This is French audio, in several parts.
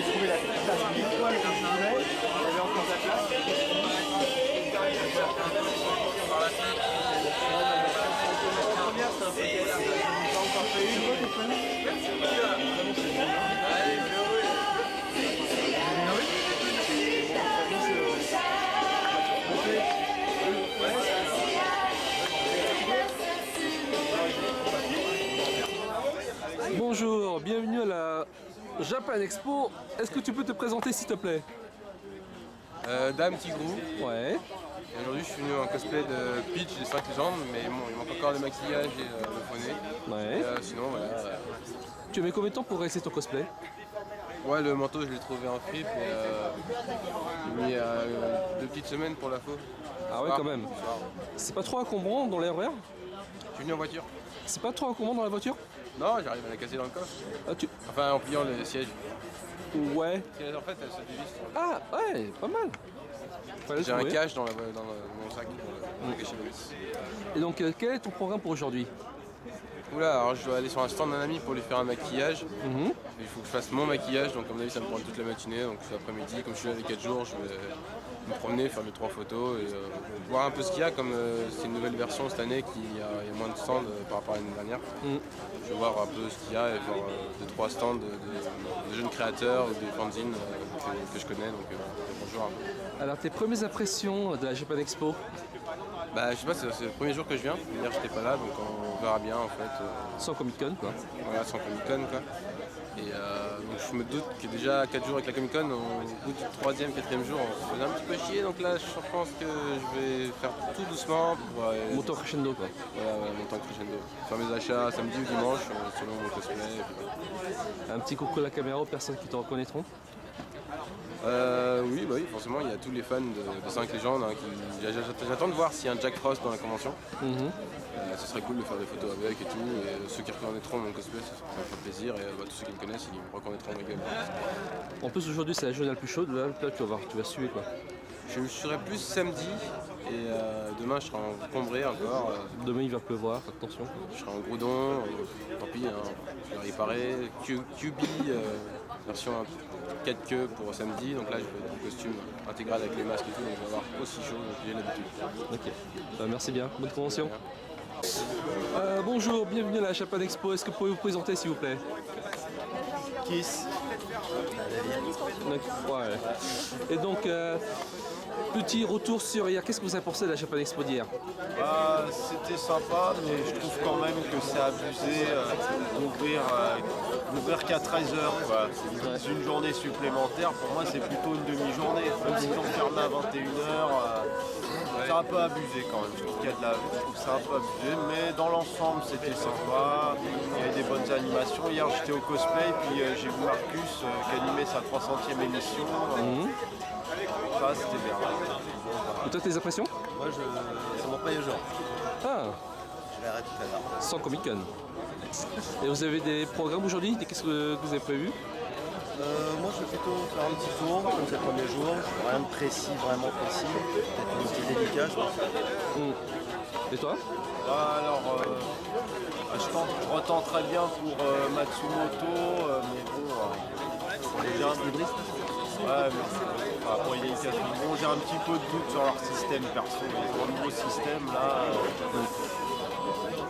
trouvé la place de l'étoile que je voulais. Il y avait encore de la place. La première, c'est un peu galère. Je n'ai pas encore fait une. Bonjour, bienvenue à la Japan Expo. Est-ce que tu peux te présenter s'il te plaît? Dame Tigrou. Ouais. Et aujourd'hui je suis venu en cosplay de Peach des 5 légendes, mais bon, il manque encore le maquillage et le poney. Ouais. Et, sinon voilà. Tu as mis combien de temps pour réaliser ton cosplay? Ouais, le manteau je l'ai trouvé en fripe et j'ai mis 2 petites semaines pour la faux. Ah ouais, quand même. C'est pas trop encombrant dans les horaires? Je suis venu en voiture. C'est pas trop encombrant dans la voiture? Non, j'arrive à la casser dans le coffre. Ah, Enfin en pliant les sièges. Ouais. En fait elle se dévisse. Ah ouais, pas mal. J'ai un cache dans mon sac pour cacher la vis. Et donc quel est ton programme pour aujourd'hui? Oula, alors je dois aller sur un stand d'un ami pour lui faire un maquillage. Il faut que je fasse mon maquillage, donc comme d'habitude ça me prend toute la matinée, donc cet après-midi, comme je suis là les 4 jours, je vais me promener, faire mes 3 photos et voir un peu ce qu'il y a, comme c'est une nouvelle version cette année, il y a moins de stands par rapport à l'année dernière. Je vais voir un peu ce qu'il y a et voir 2-3 stands de jeunes créateurs ou des fanzines que je connais, donc bonjour un peu. Alors tes premières impressions de la Japan Expo? Bah je sais pas, c'est le premier jour que je viens, hier j'étais pas là, donc on verra bien en fait. Sans Comic Con quoi. Voilà, sans Comic Con quoi. Et donc je me doute que déjà 4 jours avec la Comic Con, au bout du 3e, 4e jour, on se faisait un petit peu chier, donc là je pense que je vais faire tout doucement pour monter en crescendo quoi. Voilà, monter en crescendo. Faire mes achats samedi ou dimanche selon mon cosplay. Un petit coucou à la caméra aux personnes qui te reconnaîtront. Oui, bah oui, forcément, il y a tous les fans de 5 légendes. J'attends de voir s'il y a un Jack Frost dans la convention. Ce serait cool de faire des photos avec et tout. Et ceux qui reconnaîtront mon cosplay, ça me fait plaisir. Et tous ceux qui me connaissent, ils me reconnaîtront ma gueule. En plus, aujourd'hui, c'est la journée la plus chaude. Là, tu vas suer quoi. Je serai plus samedi. Et demain, je serai encombré encore. Demain, il va pleuvoir, attention. Je serai en goudron. Tant pis, je vais réparer. QB, version 4 queues pour samedi, donc là je vais être en costume intégral avec les masques et tout, donc je vais avoir aussi chaud, donc j'ai l'habitude. Ok, merci bien, bonne convention. Bonjour, bienvenue à la Japan Expo, est-ce que vous pouvez vous présenter s'il vous plaît? Kiss. Ouais. Et donc, petit retour sur hier, qu'est-ce que vous avez pensé de la Japan Expo d'hier? C'était sympa, mais je trouve quand même que c'est abusé d'ouvrir qu'à 13h. C'est une journée supplémentaire, pour moi c'est plutôt une demi-journée. Même si on ferme à 21h, c'est un peu abusé quand même. Je trouve que c'est un peu abusé, mais dans l'ensemble c'était sympa. Il y avait des bonnes animations. Hier j'étais au cosplay, puis j'ai vu Marcus qui animait sa 300e émission. Ça c'était bien. Et toi tes impressions? Moi c'est mon premier jour. Ah, Je verrai tout à l'heure. sans Comic Con. Et vous avez des programmes aujourd'hui? Qu'est-ce que vous avez prévu? Moi je vais plutôt faire un petit tour comme c'est le premier jour. Rien de précis, vraiment précis. Peut-être un petit délicat je pense. Et toi? Je retends très bien pour Matsumoto, mais bon, j'ai un peu j'ai un petit peu de doute sur leur système perso. Ils ont un nouveau système là.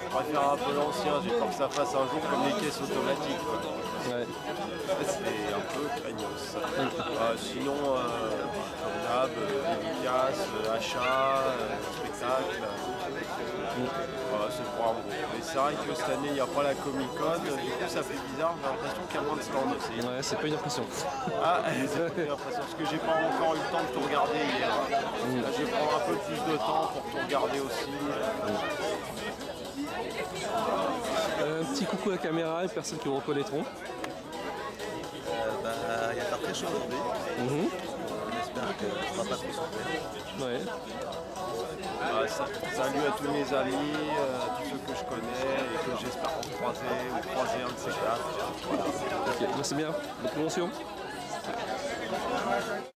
Je préfère un peu l'ancien, j'ai peur que ça fasse un jour comme les caisses automatiques. Ouais. C'est un peu craignos. Sinon, comme d'hab, dédicace, achat, spectacle. C'est le programme gros. Mais c'est vrai que cette année il n'y a pas la Comic Con, du coup ça fait bizarre, j'ai l'impression qu'il y a moins de stands aussi. Ouais, c'est pas une impression. Ah, c'est pas une impression, parce que j'ai pas encore eu le temps de tout regarder hier. Là, je vais prendre un peu plus de temps pour tout regarder aussi. Un petit coucou à la caméra, les personnes qui vous reconnaîtront. Il y a pas très chaud aujourd'hui. On espère que ça ne sera pas trop souffert. Ouais. Salut à tous mes amis, tous ceux que je connais et que j'espère croiser un de ces quatre. Voilà. Ok, merci bien. Bonne promotion.